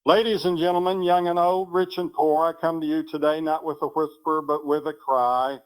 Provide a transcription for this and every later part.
Ladies and gentlemen, young and old, rich and poor, I come to you today not with a whisper, but with a cry.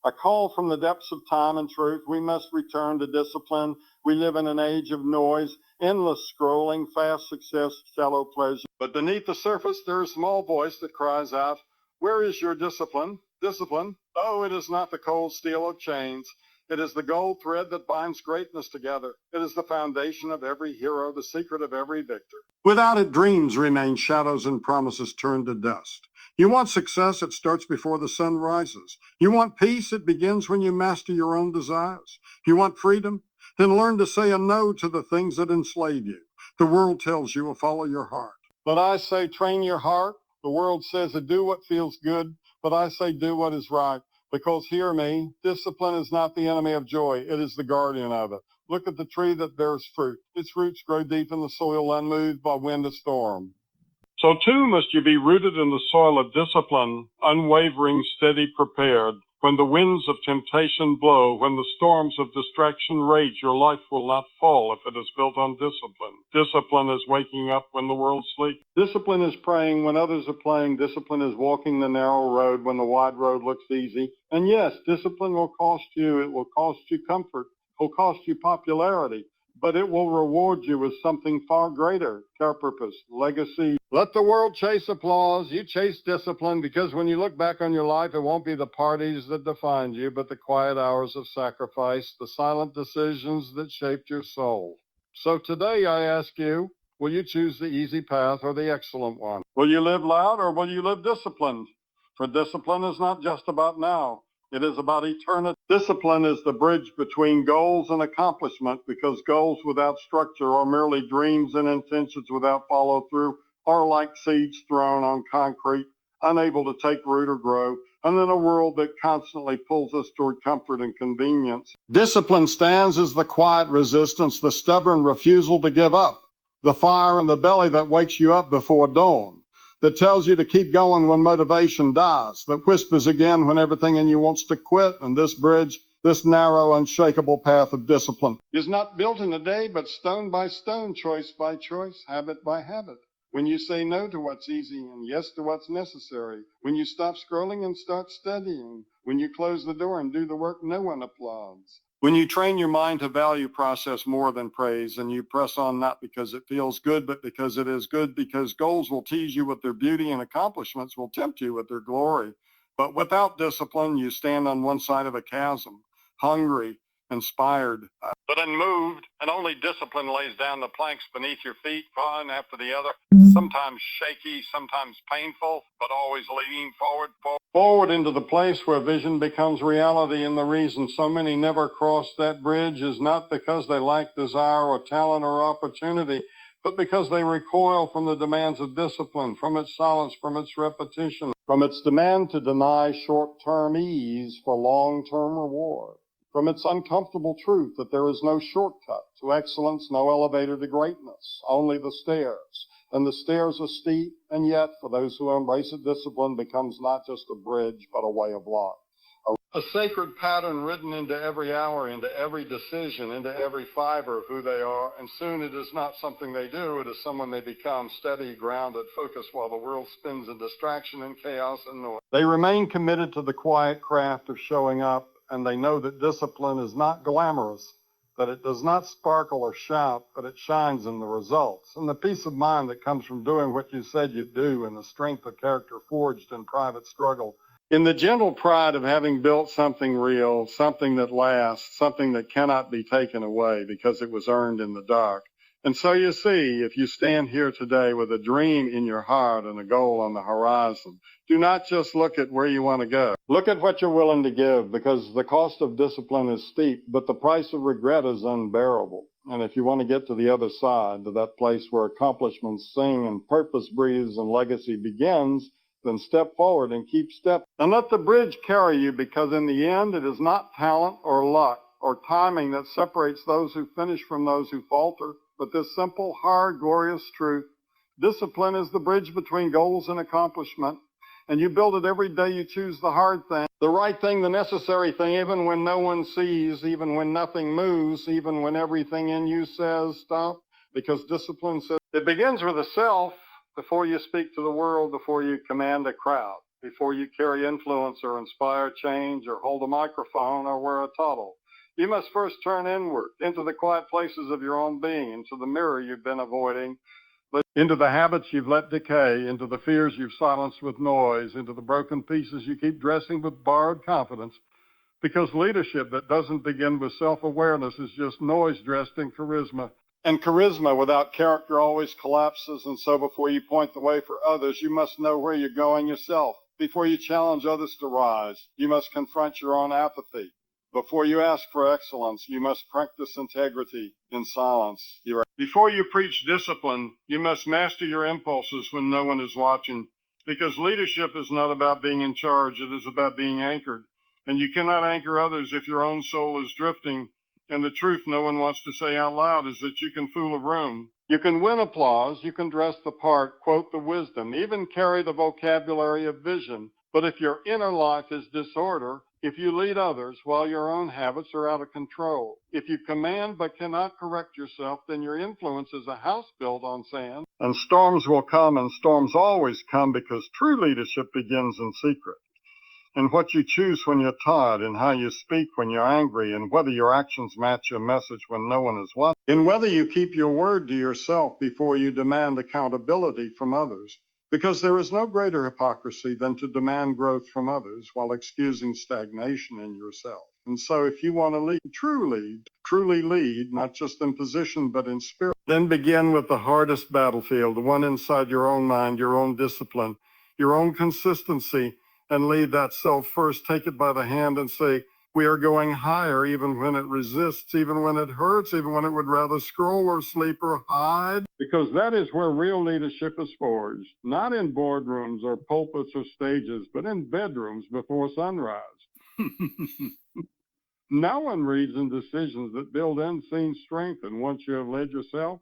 A call from the depths of time and truth. We must return to discipline. We live in an age of noise, endless scrolling, fast success, shallow pleasure. But beneath the surface, there is a small voice that cries out, "Where is your discipline? Discipline? Oh, it is not the cold steel of chains. It is the gold thread that binds greatness together. It is the foundation of every hero, the secret of every victor. Without it, dreams remain shadows and promises turn to dust. You want success, it starts before the sun rises. You want peace, it begins when you master your own desires. You want freedom? Then learn to say a no to the things that enslave you. The world tells you to follow your heart. But I say train your heart. The world says to do what feels good, but I say do what is right. Because hear me, discipline is not the enemy of joy, it is the guardian of it. Look at the tree that bears fruit. Its roots grow deep in the soil, unmoved by wind or storm. So too must you be rooted in the soil of discipline, unwavering, steady, prepared. When the winds of temptation blow, when the storms of distraction rage, your life will not fall if it is built on discipline. Discipline is waking up when the world sleeps. Discipline is praying when others are playing. Discipline is walking the narrow road when the wide road looks easy. And yes, discipline will cost you. It will cost you comfort. It will cost you popularity. But it will reward you with something far greater, care purpose, legacy. Let the world chase applause. You chase discipline, because when you look back on your life, it won't be the parties that defined you, but the quiet hours of sacrifice, the silent decisions that shaped your soul. So today I ask you, will you choose the easy path or the excellent one? Will you live loud or will you live disciplined? For discipline is not just about now. It is about eternity. Discipline is the bridge between goals and accomplishment, because goals without structure are merely dreams, and intentions without follow through are like seeds thrown on concrete, unable to take root or grow, and in a world that constantly pulls us toward comfort and convenience. Discipline stands as the quiet resistance, the stubborn refusal to give up, the fire in the belly that wakes you up before dawn, that tells you to keep going when motivation dies, that whispers again when everything in you wants to quit. And this bridge, this narrow, unshakable path of discipline, is not built in a day, but stone by stone, choice by choice, habit by habit. When you say no to what's easy and yes to what's necessary, when you stop scrolling and start studying, when you close the door and do the work no one applauds. When you train your mind to value process more than praise, and you press on not because it feels good, but because it is good, because goals will tease you with their beauty and accomplishments will tempt you with their glory. But without discipline, you stand on one side of a chasm, hungry, inspired, but unmoved, and only discipline lays down the planks beneath your feet, one after the other, sometimes shaky, sometimes painful, but always leading forward into the place where vision becomes reality. And the reason so many never cross that bridge is not because they lack desire or talent or opportunity, but because they recoil from the demands of discipline, from its silence, from its repetition, from its demand to deny short-term ease for long-term reward, from its uncomfortable truth that there is no shortcut to excellence, no elevator to greatness, only the stairs. And the stairs are steep, and yet, for those who embrace it, discipline becomes not just a bridge, but a way of life. A sacred pattern written into every hour, into every decision, into every fiber of who they are. And soon it is not something they do, it is someone they become, steady, grounded, focused while the world spins in distraction and chaos and noise. They remain committed to the quiet craft of showing up, and they know that discipline is not glamorous, that it does not sparkle or shout, but it shines in the results, and the peace of mind that comes from doing what you said you'd do, and the strength of character forged in private struggle, in the gentle pride of having built something real, something that lasts, something that cannot be taken away because it was earned in the dark. And so you see, if you stand here today with a dream in your heart and a goal on the horizon, do not just look at where you want to go. Look at what you're willing to give, because the cost of discipline is steep, but the price of regret is unbearable. And if you want to get to the other side, to that place where accomplishments sing and purpose breathes and legacy begins, then step forward and keep step. And let the bridge carry you, because in the end, it is not talent or luck or timing that separates those who finish from those who falter, but this simple, hard, glorious truth. Discipline is the bridge between goals and accomplishment. And you build it every day you choose the hard thing, the right thing, the necessary thing, even when no one sees, even when nothing moves, even when everything in you says stop, because discipline says it begins with a self. before you speak to the world, before you command a crowd, before you carry influence or inspire change or hold a microphone or wear a title. You must first turn inward, into the quiet places of your own being, into the mirror you've been avoiding, into the habits you've let decay, into the fears you've silenced with noise, into the broken pieces you keep dressing with borrowed confidence. Because leadership that doesn't begin with self-awareness is just noise dressed in charisma. And charisma without character always collapses, and so before you point the way for others, you must know where you're going yourself. Before you challenge others to rise, you must confront your own apathy. Before you ask for excellence, you must practice integrity in silence. Before you preach discipline, you must master your impulses when no one is watching. Because leadership is not about being in charge, it is about being anchored. And you cannot anchor others if your own soul is drifting. And the truth no one wants to say out loud is that you can fool a room. You can win applause, you can dress the part, quote the wisdom, even carry the vocabulary of vision. But if your inner life is disorder, if you lead others while your own habits are out of control, if you command but cannot correct yourself, then your influence is a house built on sand. And storms will come, and storms always come, because true leadership begins in secret. And what you choose when you're tired, and how you speak when you're angry, and whether your actions match your message when no one is watching, and whether you keep your word to yourself before you demand accountability from others. Because there is no greater hypocrisy than to demand growth from others while excusing stagnation in yourself. And so if you want to truly lead, not just in position but in spirit, then begin with the hardest battlefield, the one inside your own mind, your own discipline, your own consistency, and lead that self first. Take it by the hand and say, we are going higher even when it resists, even when it hurts, even when it would rather scroll or sleep or hide. Because that is where real leadership is forged, not in boardrooms or pulpits or stages, but in bedrooms before sunrise. No one reads in decisions that build unseen strength, and once you have led yourself,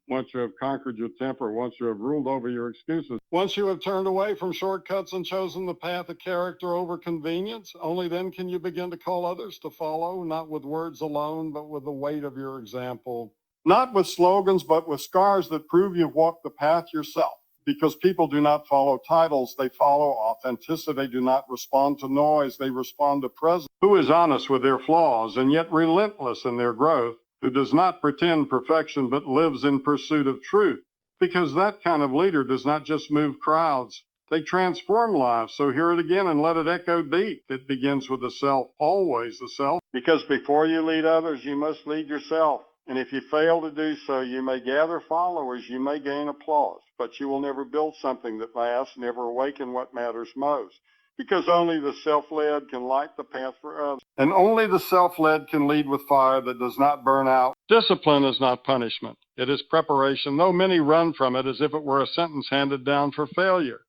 once you have conquered your temper, once you have ruled over your excuses, once you have turned away from shortcuts and chosen the path of character over convenience, only then can you begin to call others to follow, not with words alone, but with the weight of your example. Not with slogans, but with scars that prove you've walked the path yourself. Because people do not follow titles, they follow authenticity. They do not respond to noise, they respond to presence. Who is honest with their flaws and yet relentless in their growth? Who does not pretend perfection but lives in pursuit of truth. Because that kind of leader does not just move crowds, they transform lives. So hear it again and let it echo deep. It begins with the self, always the self. Because before you lead others, you must lead yourself. And if you fail to do so, you may gather followers, you may gain applause, but you will never build something that lasts, never awaken what matters most. Because only the self-led can light the path for others. And only the self-led can lead with fire that does not burn out. Discipline is not punishment. It is preparation, though many run from it as if it were a sentence handed down for failure,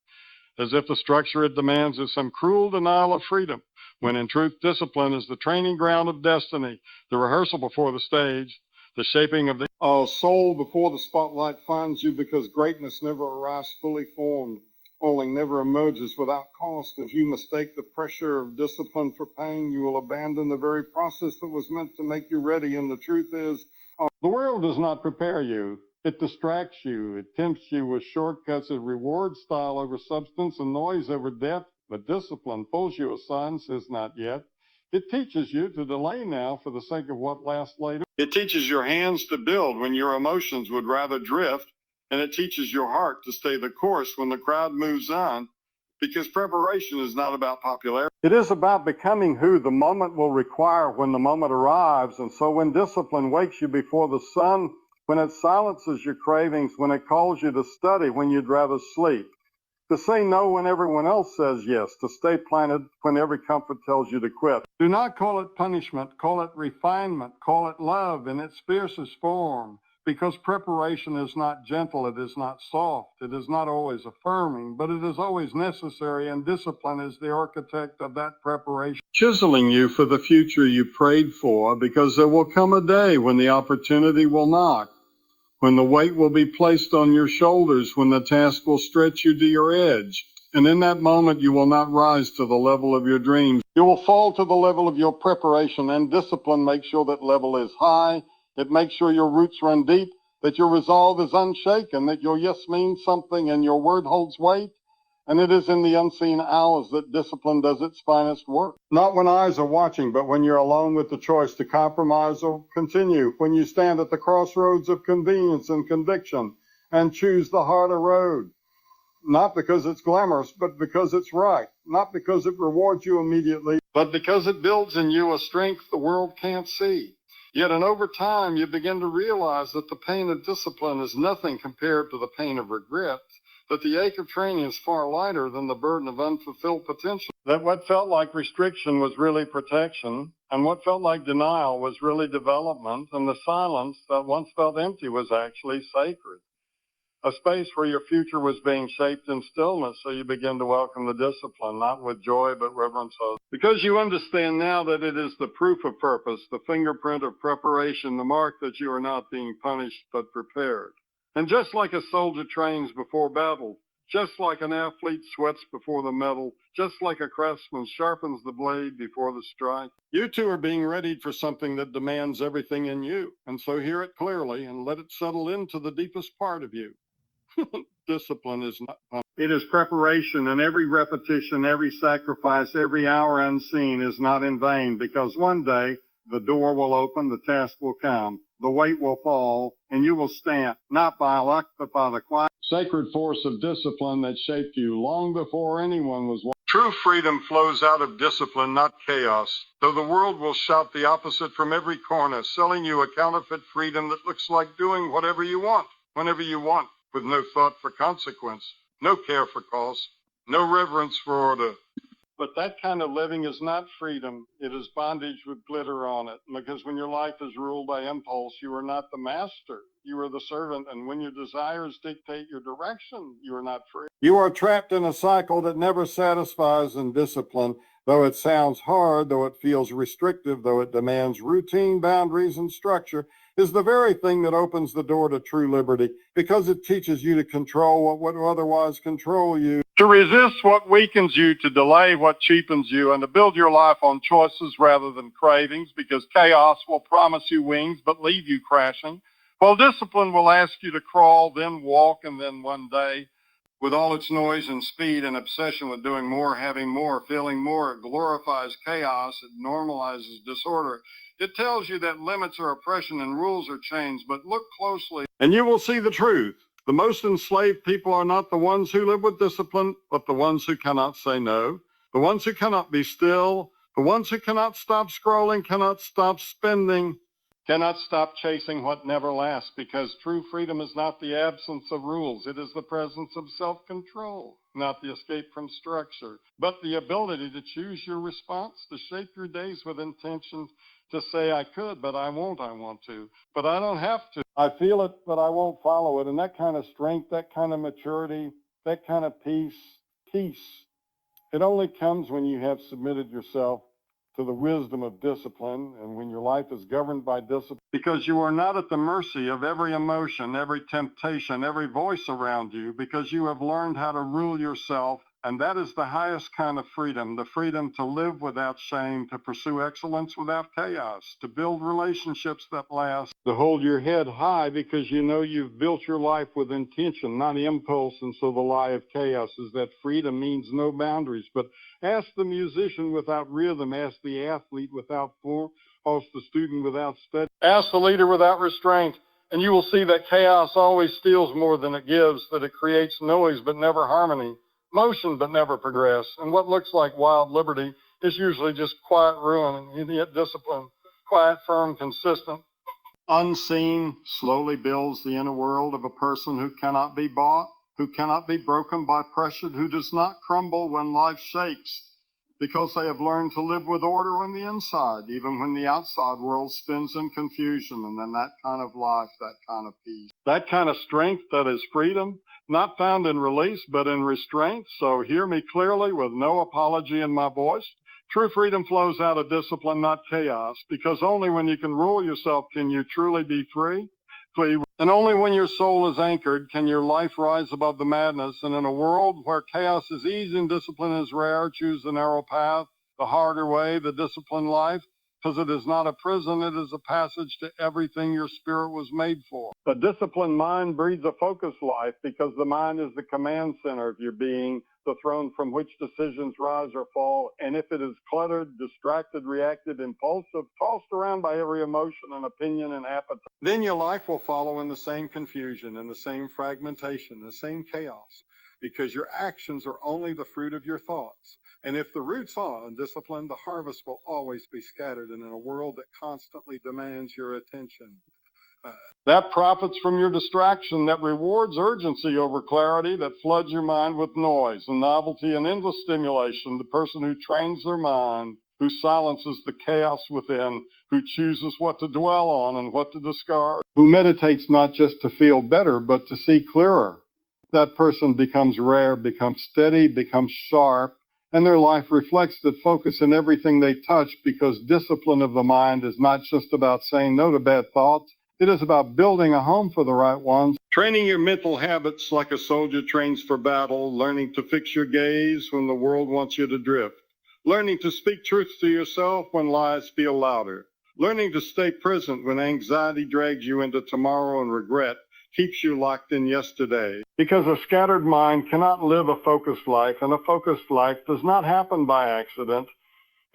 as if the structure it demands is some cruel denial of freedom, when in truth discipline is the training ground of destiny, the rehearsal before the stage, the shaping of the soul before the spotlight finds you, because greatness never arrives fully formed. Falling never emerges without cost. If you mistake the pressure of discipline for pain, you will abandon the very process that was meant to make you ready. And the truth is, the world does not prepare you. It distracts you. It tempts you with shortcuts of reward style over substance and noise over depth. But discipline pulls you aside and says, not yet. It teaches you to delay now for the sake of what lasts later. It teaches your hands to build when your emotions would rather drift. And it teaches your heart to stay the course when the crowd moves on, because preparation is not about popularity. It is about becoming who the moment will require when the moment arrives. And so when discipline wakes you before the sun, when it silences your cravings, when it calls you to study when you'd rather sleep, to say no when everyone else says yes, to stay planted when every comfort tells you to quit. Do not call it punishment, call it refinement, call it love in its fiercest form. Because preparation is not gentle, it is not soft, it is not always affirming, but it is always necessary, and discipline is the architect of that preparation, chiseling you for the future you prayed for, because there will come a day when the opportunity will knock, when the weight will be placed on your shoulders, when the task will stretch you to your edge. And in that moment, you will not rise to the level of your dreams. You will fall to the level of your preparation, and discipline makes sure that level is high. It makes sure your roots run deep. that your resolve is unshaken, that your yes means something and your word holds weight. And it is in the unseen hours that discipline does its finest work. Not when eyes are watching, but when you're alone with the choice to compromise or continue. When you stand at the crossroads of convenience and conviction and choose the harder road. Not because it's glamorous, but because it's right. Not because it rewards you immediately, but because it builds in you a strength the world can't see. Yet, and over time, you begin to realize that the pain of discipline is nothing compared to the pain of regret, that the ache of training is far lighter than the burden of unfulfilled potential, that what felt like restriction was really protection, and what felt like denial was really development, and the silence that once felt empty was actually sacred. A space where your future was being shaped in stillness, so you begin to welcome the discipline, not with joy, but reverence. Because you understand now that it is the proof of purpose, the fingerprint of preparation, the mark that you are not being punished, but prepared. And just like a soldier trains before battle, just like an athlete sweats before the medal, just like a craftsman sharpens the blade before the strike, you two are being readied for something that demands everything in you. And so hear it clearly and let it settle into the deepest part of you. Discipline is not punishment. It is preparation, and every repetition, every sacrifice, every hour unseen is not in vain, because one day the door will open, the task will come, the weight will fall, and you will stand, not by luck, but by the quiet, sacred force of discipline that shaped you long before anyone was. True freedom flows out of discipline, not chaos, though the world will shout the opposite from every corner, selling you a counterfeit freedom that looks like doing whatever you want, whenever you want, with no thought for consequence, no care for cost, no reverence for order. But that kind of living is not freedom. It is bondage with glitter on it. Because when your life is ruled by impulse, you are not the master. You are the servant. And when your desires dictate your direction, you are not free. You are trapped in a cycle that never satisfies in discipline. Though it sounds hard, though it feels restrictive, though it demands routine, boundaries, and structure, is the very thing that opens the door to true liberty, because it teaches you to control what would otherwise control you, to resist what weakens you, to delay what cheapens you, and to build your life on choices rather than cravings, because chaos will promise you wings but leave you crashing, while discipline will ask you to crawl, then walk, and then one day, with all its noise and speed and obsession with doing more, having more, feeling more, it glorifies chaos, it normalizes disorder. It tells you that limits are oppression and rules are chains, but look closely and you will see the truth. The most enslaved people are not the ones who live with discipline, but the ones who cannot say no, the ones who cannot be still, the ones who cannot stop scrolling, cannot stop spending, cannot stop chasing what never lasts, because true freedom is not the absence of rules. It is the presence of self-control, not the escape from structure, but the ability to choose your response, to shape your days with intention, to say, I could, but I won't, I want to, but I don't have to. I feel it, but I won't follow it. And that kind of strength, that kind of maturity, that kind of peace, it only comes when you have submitted yourself to the wisdom of discipline, and when your life is governed by discipline, because you are not at the mercy of every emotion, every temptation, every voice around you, because you have learned how to rule yourself. And that is the highest kind of freedom, the freedom to live without shame, to pursue excellence without chaos, to build relationships that last, to hold your head high because you know you've built your life with intention, not impulse. And so the lie of chaos is that freedom means no boundaries. But ask the musician without rhythm, ask the athlete without form, ask the student without study, ask the leader without restraint. And you will see that chaos always steals more than it gives, that it creates noise but never harmony, motion but never progress, and what looks like wild liberty is usually just quiet ruin, and yet discipline, quiet, firm, consistent, unseen, slowly builds the inner world of a person who cannot be bought, who cannot be broken by pressure, who does not crumble when life shakes, because they have learned to live with order on the inside, even when the outside world spins in confusion. And then that kind of life, that kind of peace, that kind of strength, that is freedom, not found in release, but in restraint. So hear me clearly with no apology in my voice. True freedom flows out of discipline, not chaos, because only when you can rule yourself can you truly be free. And only when your soul is anchored can your life rise above the madness. And in a world where chaos is easy and discipline is rare, choose the narrow path, the harder way, the disciplined life. because it is not a prison, it is a passage to everything your spirit was made for. A disciplined mind breeds a focused life because the mind is the command center of your being, the throne from which decisions rise or fall. And if it is cluttered, distracted, reactive, impulsive, tossed around by every emotion and opinion and appetite, then your life will follow in the same confusion and the same fragmentation, the same chaos, because your actions are only the fruit of your thoughts. And if the roots are undisciplined, the harvest will always be scattered, and in a world that constantly demands your attention. That profits from your distraction, that rewards urgency over clarity, that floods your mind with noise and novelty and endless stimulation. The person who trains their mind, who silences the chaos within, who chooses what to dwell on and what to discard, who meditates not just to feel better, but to see clearer. That person becomes rare, becomes steady, becomes sharp, and their life reflects that focus in everything they touch, because discipline of the mind is not just about saying no to bad thoughts. It is about building a home for the right ones, training your mental habits like a soldier trains for battle, learning to fix your gaze when the world wants you to drift, learning to speak truth to yourself when lies feel louder, learning to stay present when anxiety drags you into tomorrow and regret keeps you locked in yesterday. Because a scattered mind cannot live a focused life, and a focused life does not happen by accident.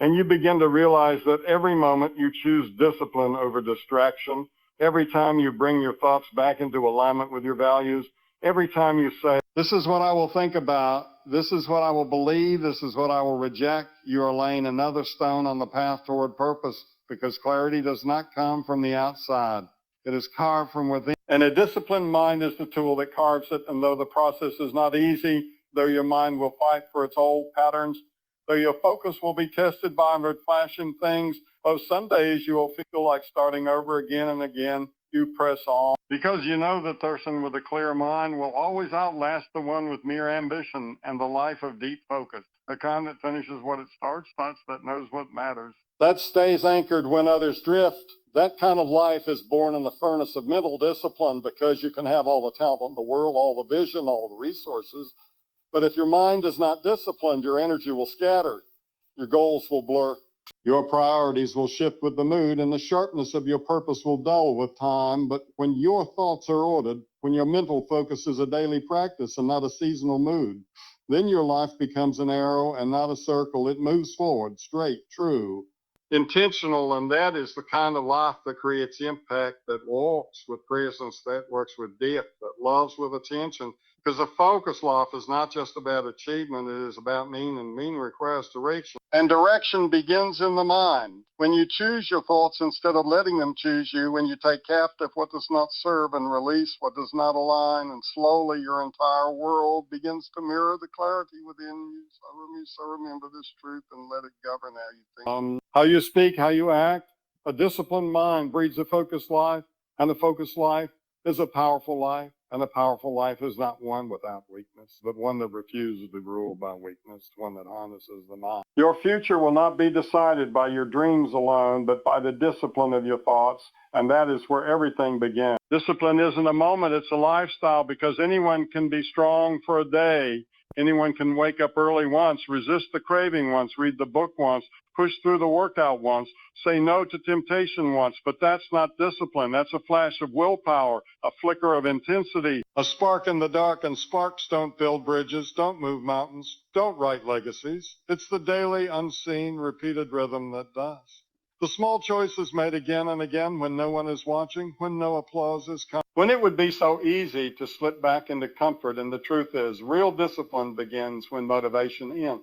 And you begin to realize that every moment you choose discipline over distraction, every time you bring your thoughts back into alignment with your values, every time you say, this is what I will think about, this is what I will believe, this is what I will reject, you are laying another stone on the path toward purpose, because clarity does not come from the outside. It is carved from within. And a disciplined mind is the tool that carves it. And though the process is not easy, though your mind will fight for its old patterns, though your focus will be tested by flashing things, oh, some days you will feel like starting over again and again, you press on. Because you know the person with a clear mind will always outlast the one with mere ambition and the life of deep focus. The kind that finishes what it starts, that knows what matters, that stays anchored when others drift. That kind of life is born in the furnace of mental discipline, because you can have all the talent in the world, all the vision, all the resources. But if your mind is not disciplined, your energy will scatter, your goals will blur, your priorities will shift with the mood, and the sharpness of your purpose will dull with time. But when your thoughts are ordered, when your mental focus is a daily practice and not a seasonal mood, then your life becomes an arrow and not a circle. It moves forward, straight, true, intentional, and that is the kind of life that creates impact, that walks with presence, that works with depth, that loves with attention. Because a focused life is not just about achievement, it is about meaning, and meaning requires direction. And direction begins in the mind. When you choose your thoughts instead of letting them choose you, when you take captive what does not serve and release what does not align, and slowly your entire world begins to mirror the clarity within you. So remember this truth and let it govern how you think. How you speak, how you act. A disciplined mind breeds a focused life, and a focused life is a powerful life. And a powerful life is not one without weakness, but one that refuses to be ruled by weakness, one that harnesses the mind. Your future will not be decided by your dreams alone, but by the discipline of your thoughts, and that is where everything begins. Discipline isn't a moment, it's a lifestyle, because anyone can be strong for a day. Anyone can wake up early once, resist the craving once, read the book once, push through the workout once, say no to temptation once, but that's not discipline. That's a flash of willpower, a flicker of intensity, a spark in the dark, and sparks don't build bridges, don't move mountains, don't write legacies. It's the daily, unseen, repeated rhythm that does. The small choices made again and again when no one is watching, when no applause is coming, when it would be so easy to slip back into comfort. And the truth is, real discipline begins when motivation ends.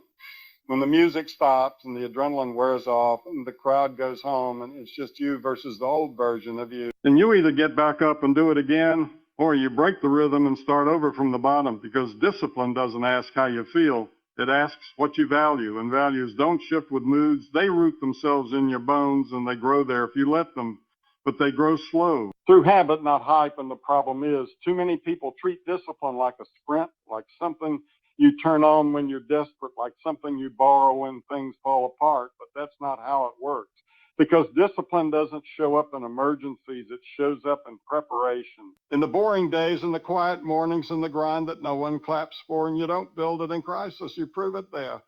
When the music stops and the adrenaline wears off and the crowd goes home and it's just you versus the old version of you, then you either get back up and do it again, or you break the rhythm and start over from the bottom, because discipline doesn't ask how you feel. It asks what you value, and values don't shift with moods. They root themselves in your bones, and they grow there if you let them, but they grow slow, through habit, not hype. And the problem is, too many people treat discipline like a sprint, like something you turn on when you're desperate, like something you borrow when things fall apart. But that's not how it works, because discipline doesn't show up in emergencies. It shows up in preparation, in the boring days, in the quiet mornings, in the grind that no one claps for. And you don't build it in crisis, you prove it there,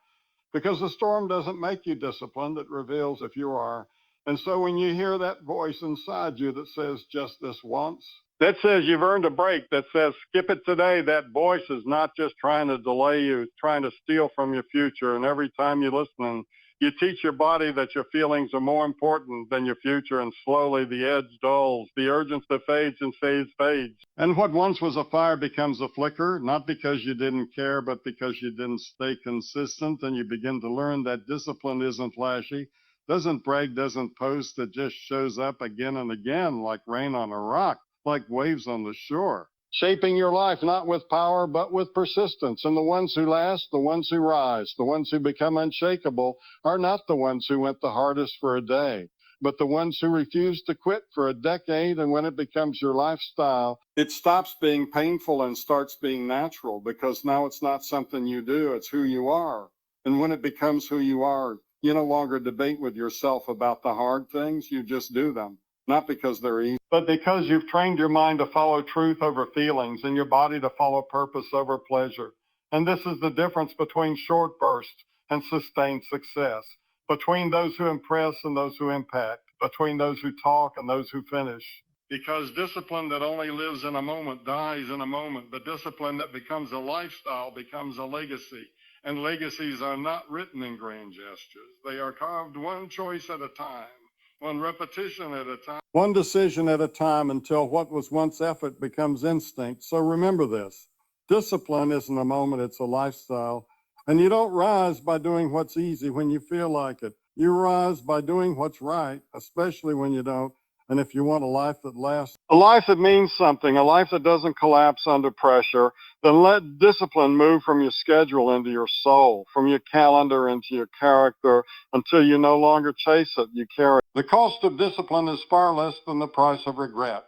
because the storm doesn't make you disciplined. It reveals if you are. And so when you hear that voice inside you that says just this once, that says you've earned a break, that says skip it today, that voice is not just trying to delay you, it's trying to steal from your future. And every time you listen, you teach your body that your feelings are more important than your future, and slowly the edge dulls, the urgency fades and fades. And what once was a fire becomes a flicker, not because you didn't care, but because you didn't stay consistent. And you begin to learn that discipline isn't flashy, doesn't brag, doesn't post, it just shows up again and again like rain on a rock, like waves on the shore. Shaping your life not with power, but with persistence. And the ones who last, the ones who rise, the ones who become unshakable are not the ones who went the hardest for a day, but the ones who refuse to quit for a decade. And when it becomes your lifestyle, it stops being painful and starts being natural, because now it's not something you do, it's who you are. And when it becomes who you are, you no longer debate with yourself about the hard things, you just do them. Not because they're easy, but because you've trained your mind to follow truth over feelings and your body to follow purpose over pleasure. And this is the difference between short bursts and sustained success, between those who impress and those who impact, between those who talk and those who finish. Because discipline that only lives in a moment dies in a moment, but discipline that becomes a lifestyle becomes a legacy. And legacies are not written in grand gestures. They are carved one choice at a time, one repetition at a time, one decision at a time, until what was once effort becomes instinct. So remember this. Discipline isn't a moment, it's a lifestyle. And you don't rise by doing what's easy when you feel like it. You rise by doing what's right, especially when you don't. And if you want a life that lasts, a life that means something, a life that doesn't collapse under pressure, then let discipline move from your schedule into your soul, from your calendar into your character, until you no longer chase it, you carry it. The cost of discipline is far less than the price of regret,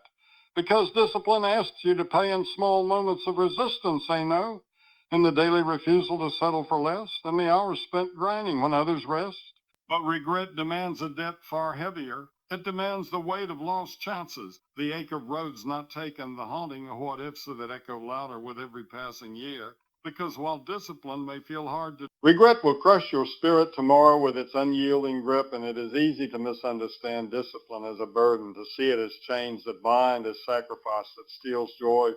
because discipline asks you to pay in small moments of resistance, say no, in the daily refusal to settle for less, and the hours spent grinding when others rest. But regret demands a debt far heavier. It demands the weight of lost chances, the ache of roads not taken, the haunting of what ifs that echo louder with every passing year. Because while discipline may feel hard to, regret will crush your spirit tomorrow with its unyielding grip, and it is easy to misunderstand discipline as a burden, to see it as chains that bind, as sacrifice that steals joy.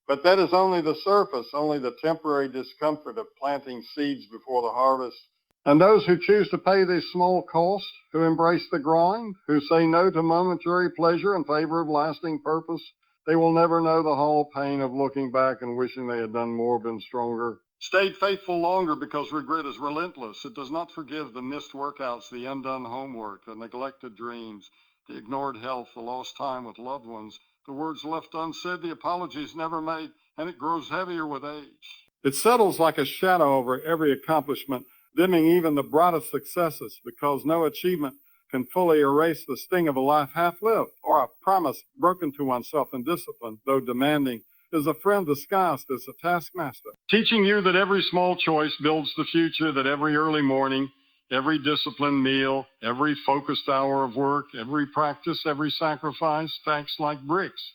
But that is only the surface, only the temporary discomfort of planting seeds before the harvest. And those who choose to pay this small cost, who embrace the grind, who say no to momentary pleasure in favor of lasting purpose, they will never know the whole pain of looking back and wishing they had done more, been stronger, stayed faithful longer, because regret is relentless. It does not forgive the missed workouts, the undone homework, the neglected dreams, the ignored health, the lost time with loved ones, the words left unsaid, the apologies never made, and it grows heavier with age. It settles like a shadow over every accomplishment, dimming even the brightest successes, because no achievement can fully erase the sting of a life half-lived, or a promise broken to oneself in discipline, though demanding, is a friend disguised as a taskmaster, teaching you that every small choice builds the future, that every early morning, every disciplined meal, every focused hour of work, every practice, every sacrifice stacks like bricks,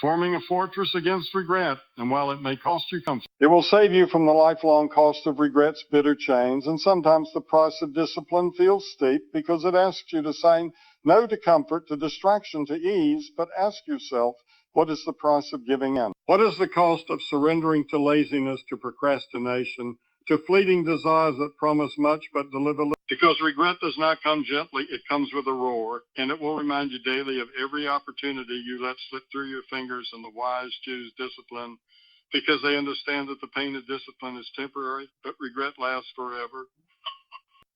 forming a fortress against regret. And while it may cost you comfort, it will save you from the lifelong cost of regret's bitter chains. And sometimes the price of discipline feels steep, because it asks you to say no to comfort, to distraction, to ease. But ask yourself, what is the price of giving in? What is the cost of surrendering to laziness, to procrastination, to fleeting desires that promise much but deliver little? Because regret does not come gently, it comes with a roar, and it will remind you daily of every opportunity you let slip through your fingers. And the wise choose discipline because they understand that the pain of discipline is temporary, but regret lasts forever.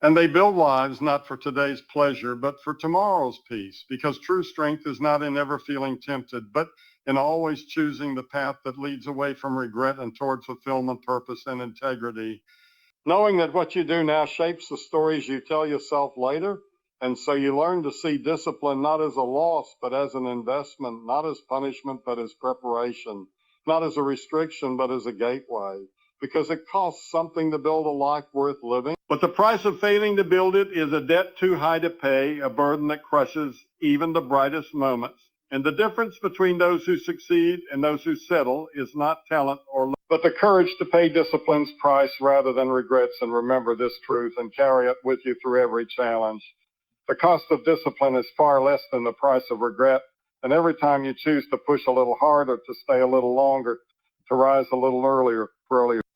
And they build lives not for today's pleasure, but for tomorrow's peace, because true strength is not in ever feeling tempted, but in always choosing the path that leads away from regret and toward fulfillment, purpose, and integrity. Knowing that what you do now shapes the stories you tell yourself later. And so you learn to see discipline not as a loss, but as an investment, not as punishment, but as preparation, not as a restriction, but as a gateway, because it costs something to build a life worth living. But the price of failing to build it is a debt too high to pay, a burden that crushes even the brightest moments. And the difference between those who succeed and those who settle is not talent or luck, but the courage to pay discipline's price rather than regrets. And remember this truth and carry it with you through every challenge. The cost of discipline is far less than the price of regret. And every time you choose to push a little harder, to stay a little longer, to rise a little earlier,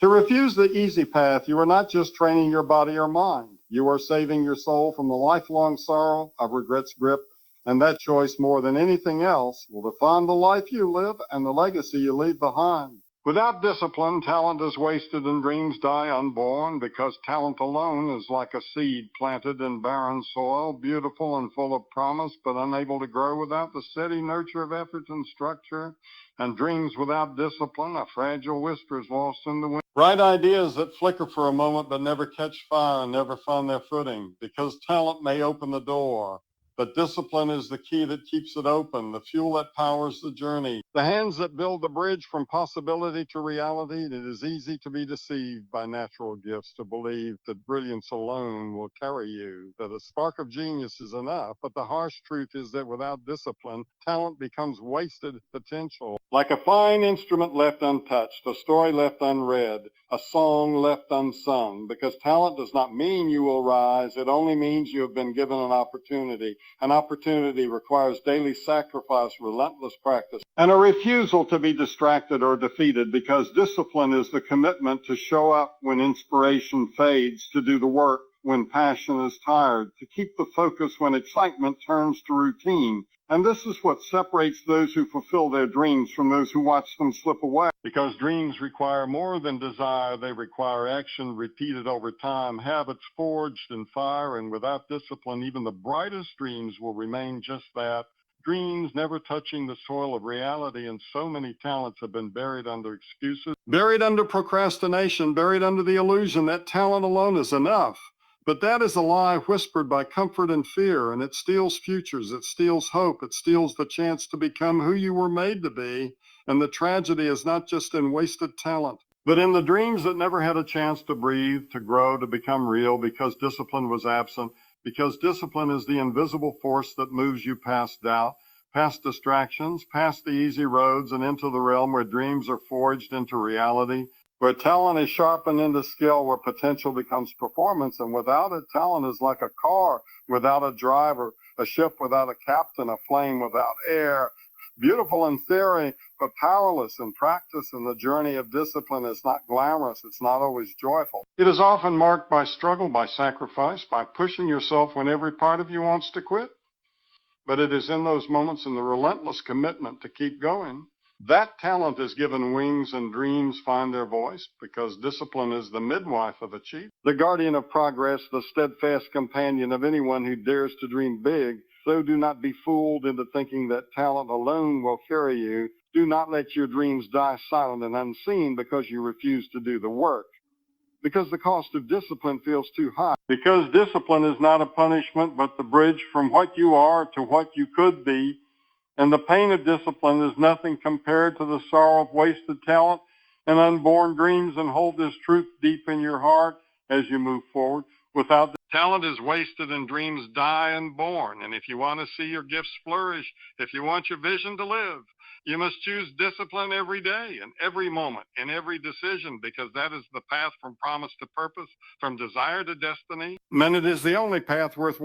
to refuse the easy path, you are not just training your body or mind. You are saving your soul from the lifelong sorrow of regret's grip. And that choice, more than anything else, will define the life you live and the legacy you leave behind. Without discipline, talent is wasted and dreams die unborn, because talent alone is like a seed planted in barren soil, beautiful and full of promise, but unable to grow without the steady nurture of effort and structure. And dreams without discipline are fragile whispers lost in the wind. Bright ideas that flicker for a moment but never catch fire and never find their footing, because talent may open the door, but discipline is the key that keeps it open, the fuel that powers the journey, the hands that build the bridge from possibility to reality. It is easy to be deceived by natural gifts, to believe that brilliance alone will carry you, that a spark of genius is enough. But the harsh truth is that without discipline, talent becomes wasted potential. Like a fine instrument left untouched, a story left unread, a song left unsung, because talent does not mean you will rise. It only means you have been given an opportunity. An opportunity requires daily sacrifice, relentless practice, and a refusal to be distracted or defeated, because discipline is the commitment to show up when inspiration fades, to do the work when passion is tired, to keep the focus when excitement turns to routine. And this is what separates those who fulfill their dreams from those who watch them slip away. Because dreams require more than desire. They require action repeated over time, habits forged in fire, and without discipline, even the brightest dreams will remain just that. Dreams never touching the soil of reality, and so many talents have been buried under excuses, buried under procrastination, buried under the illusion that talent alone is enough. But that is a lie whispered by comfort and fear, and it steals futures, it steals hope, it steals the chance to become who you were made to be. And the tragedy is not just in wasted talent, but in the dreams that never had a chance to breathe, to grow, to become real, because discipline was absent, because discipline is the invisible force that moves you past doubt, past distractions, past the easy roads, and into the realm where dreams are forged into reality, where talent is sharpened into skill, where potential becomes performance. And without it, talent is like a car without a driver, a ship without a captain, a flame without air. Beautiful in theory, but powerless in practice. And the journey of discipline is not glamorous. It's not always joyful. It is often marked by struggle, by sacrifice, by pushing yourself when every part of you wants to quit. But it is in those moments, in the relentless commitment to keep going, that talent is given wings and dreams find their voice, because discipline is the midwife of achievement, the guardian of progress, the steadfast companion of anyone who dares to dream big. So do not be fooled into thinking that talent alone will carry you. Do not let your dreams die silent and unseen because you refuse to do the work, because the cost of discipline feels too high. Because discipline is not a punishment, but the bridge from what you are to what you could be. And the pain of discipline is nothing compared to the sorrow of wasted talent and unborn dreams. And hold this truth deep in your heart as you move forward. Without the talent is wasted and dreams die unborn. And if you want to see your gifts flourish, if you want your vision to live, you must choose discipline every day, in every moment, in every decision, because that is the path from promise to purpose, from desire to destiny. And it is the only path worth